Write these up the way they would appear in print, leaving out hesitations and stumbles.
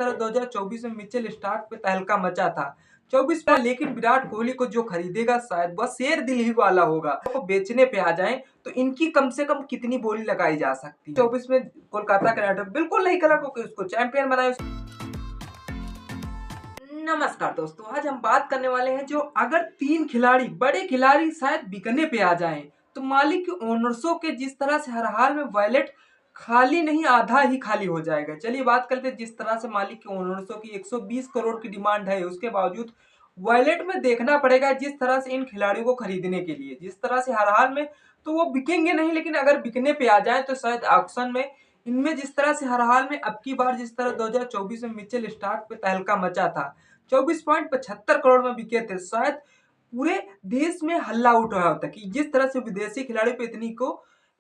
तरह 2024 में Mitchell Starc पे तहलका मचा था 24 पर, लेकिन विराट कोहली को जो खरीदेगा शायद वह शेर दिल ही वाला होगा। तो बेचने पे आ जाएं तो इनकी कम से कम कितनी बोली लगाई जा सकती है। 24 में कोलकाता का नाइट राइडर बिल्कुल नहीं करा क्योंकि उसको चैंपियन बनाया। नमस्कार दोस्तों, आज हम बात करने वाले हैं जो अगर तीन खिलाड़ी बड़े खिलाड़ी शायद बिकने पे आ जाएं तो मालिक के ओनर्सों के जिस तरह से हर हाल में वॉलेट खाली नहीं आधा ही खाली हो जाएगा। चलिए बात करते हैं। जिस तरह से मालिक के ओनर्सों की 120 करोड़ की डिमांड है, उसके बावजूद वॉलेट में देखना पड़ेगा जिस तरह से इन खिलाड़ियों को खरीदने के लिए जिस तरह से हर हाल में, तो वो बिकेंगे नहीं, लेकिन अगर बिकने पे आ जाए तो शायद ऑक्शन में इनमें जिस तरह से हर हाल में अब की बार जिस तरह 2024 में मिचेल स्टार्क पे तहलका मचा था 24.75 करोड़ में बिके थे, शायद पूरे देश में हल्ला उठ रहा होता कि जिस तरह से विदेशी खिलाड़ी पे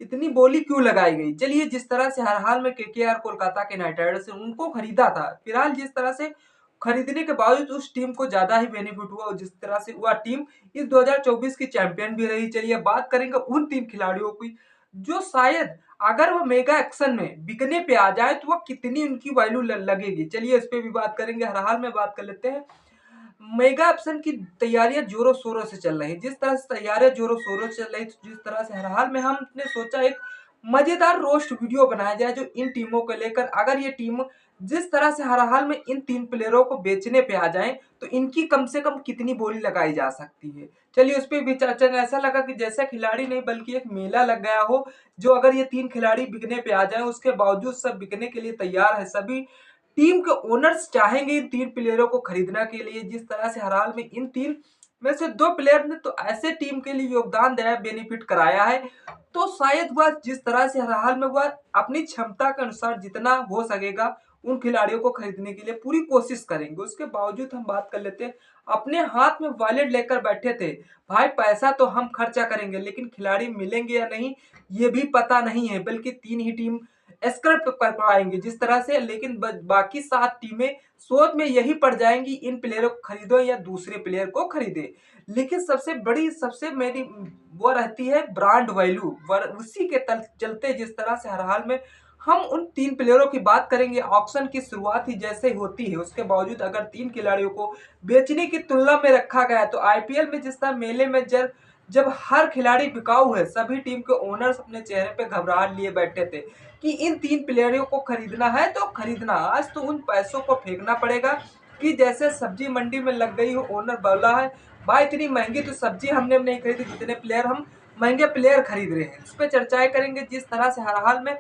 इतनी बोली क्यों लगाई गई। चलिए, जिस तरह से हर हाल में केकेआर कोलकाता के नाइट राइडर्स से उनको खरीदा था, फिलहाल जिस तरह से खरीदने के बावजूद उस टीम को ज्यादा ही बेनिफिट हुआ और जिस तरह से वह टीम इस 2024 की चैंपियन भी रही। चलिए बात करेंगे उन तीन खिलाड़ियों की जो शायद अगर वो मेगा एक्शन में बिकने पे आ जाए तो वह कितनी उनकी वैल्यू लगेगी। चलिए इस पे भी बात करेंगे। हर हाल में बात कर लेते हैं। मेगा ऑप्शन की तैयारियां जोरों शोरों से चल रही है। जिस तरह से तैयारियां जोरों शोरों से चल रही, जिस तरह से हर हाल में हमने सोचा एक मजेदार रोस्ट वीडियो बनाया जाए जो इन टीमों को लेकर, अगर ये टीम जिस तरह से हर हाल में इन तीन प्लेयरों को बेचने पे आ जाए तो इनकी कम से कम कितनी बोली लगाई जा सकती है। चलिए उस पर भी चर्चा। ऐसा लगा कि जैसा खिलाड़ी नहीं बल्कि एक मेला लग गया हो, जो अगर ये तीन खिलाड़ी बिकने पे आ जाए उसके बावजूद सब बिकने के लिए तैयार है। सभी टीम के ओनर्स चाहेंगे इन तीन प्लेयरों को खरीदना के लिए। जिस तरह से हर हाल में इन तीन में से दो प्लेयर ने तो ऐसे टीम के लिए योगदान दिया, बेनिफिट कराया है, तो शायद वह जिस तरह से हर हाल में वह अपनी क्षमता के अनुसार जितना हो सकेगा उन खिलाड़ियों को खरीदने के लिए पूरी कोशिश करेंगे। उसके बावजूद हम बात कर लेते हैं। अपने हाथ में वॉलेट लेकर बैठे थे भाई, पैसा तो हम खर्चा करेंगे लेकिन खिलाड़ी मिलेंगे या नहीं ये भी पता नहीं है, बल्कि तीन ही टीम स्क्रिप्ट कर पाएंगे जिस तरह से, लेकिन बाकी सात टीमें सोच में यही पड़ जाएंगी इन प्लेयरों को खरीदो या दूसरे प्लेयर को खरीदे। लेकिन सबसे बड़ी सबसे मेरी वो रहती है ब्रांड वैल्यू, उसी के चलते जिस तरह से हर हाल में हम उन तीन प्लेयरों की बात करेंगे। ऑक्शन की शुरुआत ही जैसे ही होती है उसके बावजूद अगर तीन खिलाड़ियों को बेचने की तुलना में रखा गया तो आईपीएल में जिस तरह मेले में जब हर खिलाड़ी बिकाऊ है, सभी टीम के ओनर्स अपने चेहरे पे घबराहट लिए बैठे थे कि इन तीन प्लेयरों को खरीदना है तो खरीदना। आज तो उन पैसों को फेंकना पड़ेगा कि जैसे सब्जी मंडी में लग गई हो। ओनर बोला है भाई इतनी महंगी तो सब्जी हमने नहीं खरीदी जितने प्लेयर हम महंगे प्लेयर खरीद रहे हैं। इस पे चर्चाएं करेंगे। जिस तरह से हर हाल में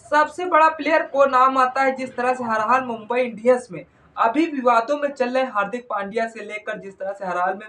सबसे बड़ा प्लेयर को नाम आता है, जिस तरह से हर हाल मुंबई इंडियंस में अभी विवादों में चल रहे हार्दिक पांड्या से लेकर जिस तरह से हर हाल में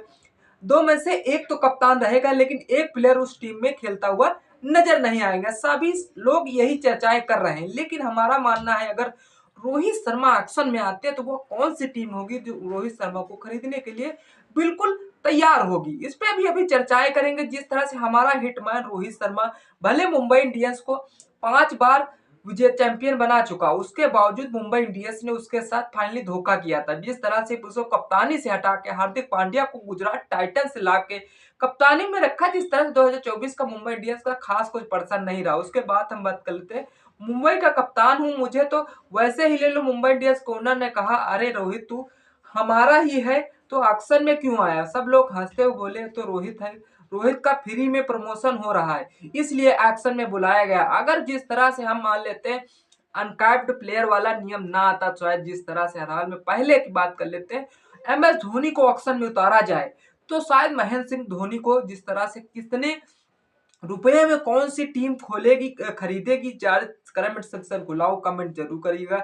दो में से एक तो कप्तान रहेगा लेकिन एक प्लेयर उस टीम में खेलता हुआ नजर नहीं आएगा। सभी लोग यही चर्चाएं कर रहे हैं, लेकिन हमारा मानना है अगर रोहित शर्मा एक्शन में आते हैं तो वो कौन सी टीम होगी जो रोहित शर्मा को खरीदने के लिए बिल्कुल तैयार होगी। इस पे भी अभी चर्चाएं करेंगे। जिस तरह से हमारा हिटमैन रोहित शर्मा भले मुंबई इंडियंस को 5 बार विजय चैंपियन बना चुका, उसके बावजूद मुंबई इंडियंस ने उसके साथ फाइनली धोखा किया था। जिस तरह से उसको कप्तानी से हटा के हार्दिक पांड्या को गुजरात टाइटंस से ला के कप्तानी में रखा, जिस तरह से 2024 का मुंबई इंडियंस का खास कुछ पर्सन नहीं रहा। उसके बाद हम बात कर लेते हैं। मुंबई का कप्तान हूं मुझे तो वैसे ही ले लो। मुंबई इंडियंस को ओनर ने कहा अरे रोहित तू हमारा ही है तो एक्शन में क्यों आया। सब लोग हंसते हुए बोले तो रोहित है, रोहित का फ्री में प्रमोशन हो रहा है इसलिए एक्शन में बुलाया गया। अगर जिस तरह से हम मान लेते हैं अनकैप्ड प्लेयर वाला नियम ना आता, शायद जिस तरह से हर हाल में पहले की बात कर लेते हैं एमएस धोनी को ऑक्शन में उतारा जाए तो शायद महेंद्र सिंह धोनी को जिस तरह से कितने रुपए में कौन सी टीम खोलेगी खरीदेगी, कमेंट सेक्शन को लाओ, कमेंट जरूर करिएगा।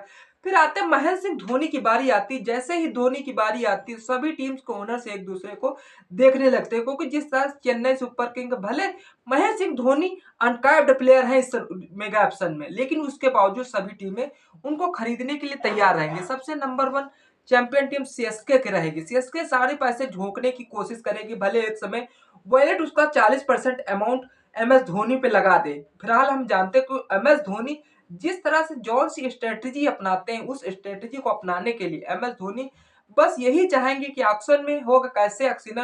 फिर आते हैं महेंद्र सिंह धोनी की बारी आती। जैसे ही धोनी की बारी आती सभी टीम्स को ओनर्स एक दूसरे को देखने लगते हैं, क्योंकि जिस तरह चेन्नई सुपर किंग भले महेंद्र सिंह धोनी अनकैप्ड प्लेयर है इस मेगा ऑप्शन में, लेकिन उसके बावजूद सभी टीमें उनको खरीदने के लिए तैयार रहेंगे। सबसे नंबर 1 चैंपियन टीम सीएसके की रहेगी। सीएसके सारे पैसे झोंकने की कोशिश करेगी, भले एक समय वॉलेट उसका 40% अमाउंट एमएस धोनी पे लगा दे। फिलहाल हम जानते हैं कि एमएस धोनी जिस तरह से जौन सी स्ट्रेटेजी अपनाते हैं उस स्ट्रेटेजी को अपनाने के लिए एमएस धोनी बस यही चाहेंगे कि ऑक्शन में होगा कैसे। अक्सर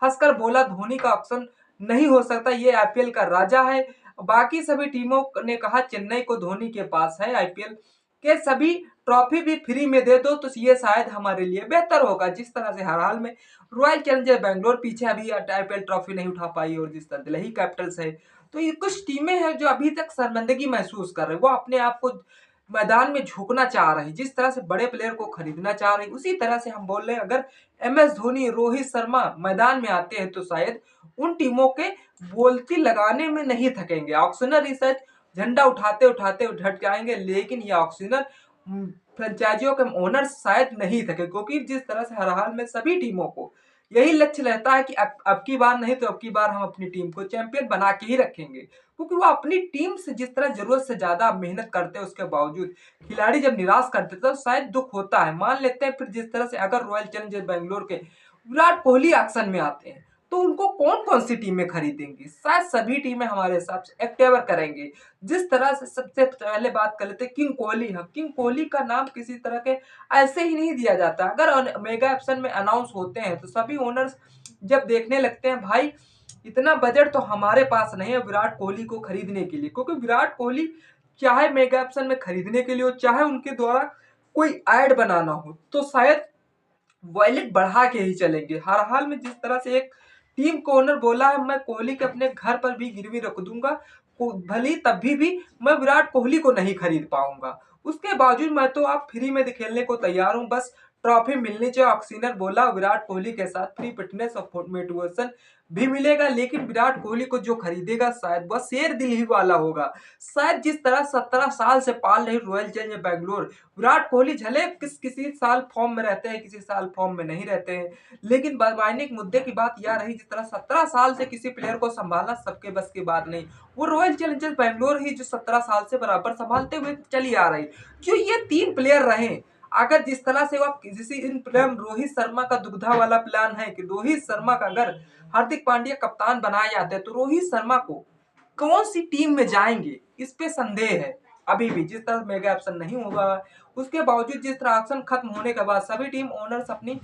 हंसकर बोला धोनी का ऑक्शन नहीं हो सकता, ये आईपीएल का राजा है। बाकी सभी टीमों ने कहा चेन्नई को धोनी के पास है आईपीएल के सभी ट्रॉफी भी फ्री में दे दो तो ये शायद हमारे लिए बेहतर होगा। जिस तरह से हर हाल में रॉयल चैलेंजर बैंगलोर पीछे अभी आईपीएल ट्रॉफी नहीं उठा पाई, और जिस तरह दिल्ली कैपिटल्स है, तो ये कुछ टीमें हैं जो अभी तक शर्मिंदगी महसूस कर रहे हैं। वो अपने आप को मैदान में झोंकना चाह रही। जिस तरह से बड़े प्लेयर को खरीदना चाह रही, उसी तरह से हम बोल रहे हैं अगर एमएस धोनी, रोहित शर्मा मैदान में आते हैं तो शायद उन टीमों के बोलती लगाने में नहीं थकेंगे। ऑक्शनर रिसर्च झंडा उठाते उठाते उठ जाएंगे, लेकिन ये ऑक्शनर फ्रेंचाइजियों के ओनर्स शायद नहीं थके, क्योंकि जिस तरह से हर हाल में सभी टीमों को यही लक्ष्य रहता है कि अब की बार नहीं तो अब की बार हम अपनी टीम को चैंपियन बना के ही रखेंगे, क्योंकि वो अपनी टीम से जिस तरह जरूरत से ज्यादा मेहनत करते हैं उसके बावजूद खिलाड़ी जब निराश करते तो शायद दुख होता है। मान लेते हैं फिर जिस तरह से अगर रॉयल चैलेंजर्स बैंगलोर के विराट कोहली एक्शन में आते हैं तो उनको कौन कौन सी टीमें खरीदेंगी? शायद सभी टीमें हमारे हिसाब से एक्टिवर करेंगे। जिस तरह से सबसे पहले बात कर लेते हैं किंग कोहली है। किंग कोहली का नाम किसी तरह के ऐसे ही नहीं दिया जाता। अगर मेगा ऑप्शन में अनाउंस होते हैं तो सभी ओनर्स जब देखने लगते हैं भाई इतना बजट तो हमारे पास नहीं है विराट कोहली को खरीदने के लिए, क्योंकि विराट कोहली चाहे मेगा ऑप्शन में खरीदने के लिए हो चाहे उनके द्वारा कोई एड बनाना हो तो शायद वॉयलेट बढ़ा के ही चलेंगे। हर हाल में जिस तरह से एक टीम को ओनर बोला है मैं कोहली के अपने घर पर भी गिरवी रख दूंगा, भले तभी भी मैं विराट कोहली को नहीं खरीद पाऊंगा, उसके बावजूद मैं तो आप फ्री में खेलने को तैयार हूं, बस ट्रॉफी मिलनी चाहिए। ऑक्सीनर बोला विराट कोहली के साथ फ्री फिटनेस और मोटिवेशन भी मिलेगा, लेकिन विराट कोहली को जो खरीदेगा शायद वह शेर दिल ही वाला होगा। शायद जिस तरह 17 साल से पाल रही रॉयल चैलेंजर बैंगलोर, विराट कोहली झले किसी साल फॉर्म में रहते हैं किसी साल फॉर्म में नहीं रहते हैं, लेकिन वैज्ञानिक मुद्दे की बात यह रही जिस तरह 17 साल से किसी प्लेयर को संभालना सबके बस की बात नहीं। वो रॉयल चैलेंजर्स बैंगलोर ही जो 17 साल से बराबर संभालते हुए चली आ रही। जो ये 3 प्लेयर रहे, अगर जिस तरह से वो जिस इन प्लेयर रोहित शर्मा का दुग्धा वाला प्लान है कि रोहित शर्मा का अगर हार्दिक पांड्या कप्तान बनाए जाते हैं तो रोहित शर्मा को कौन सी टीम में जाएंगे इस पे संदेह है अभी भी। जिस तरह मेगा ऑप्शन नहीं होगा उसके बावजूद जिस तरह ऑप्शन खत्म होने के बाद सभी टीम ओनर्स अपनी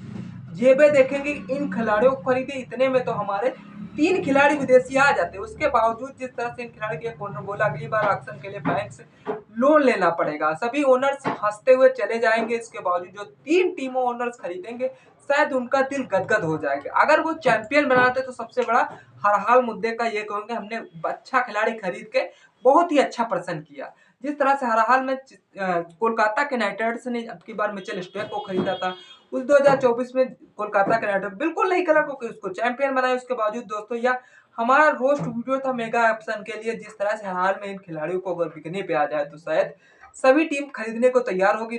जेबें देखेंगे, इन खिलाड़ियों को खरीदे इतने में तो हमारे 3 खिलाड़ी विदेशी आ जाते। उसके बावजूद जिस तरह से इन खिलाड़ी के ओनर बोला अगली बार ऑक्शन के लिए बैंक से लोन लेना पड़ेगा, सभी ओनर्स हंसते हुए चले जाएंगे। इसके बावजूद जो 3 टीमों ओनर्स खरीदेंगे शायद उनका दिल गदगद हो जाएगा। अगर वो चैंपियन बनाते तो सबसे बड़ा हर हाल मुद्दे का ये कहूंगे हमने अच्छा खिलाड़ी खरीद के बहुत ही अच्छा प्रदर्शन किया। जिस तरह से हर हाल में कोलकाता के नाइट राइडर्स ने अब की बार मिचेल स्टार्क को खरीदा था, उस 2024 में कोलकाता के नाइट राइडर्स बिल्कुल नहीं करा क्योंकि उसको चैंपियन बनाया। उसके बावजूद दोस्तों यह हमारा रोस्ट वीडियो था मेगा ऑप्शन के लिए। जिस तरह से हाल में इन खिलाड़ियों को अगर बिकने पे आ जाए तो शायद सभी टीम खरीदने को तैयार होगी।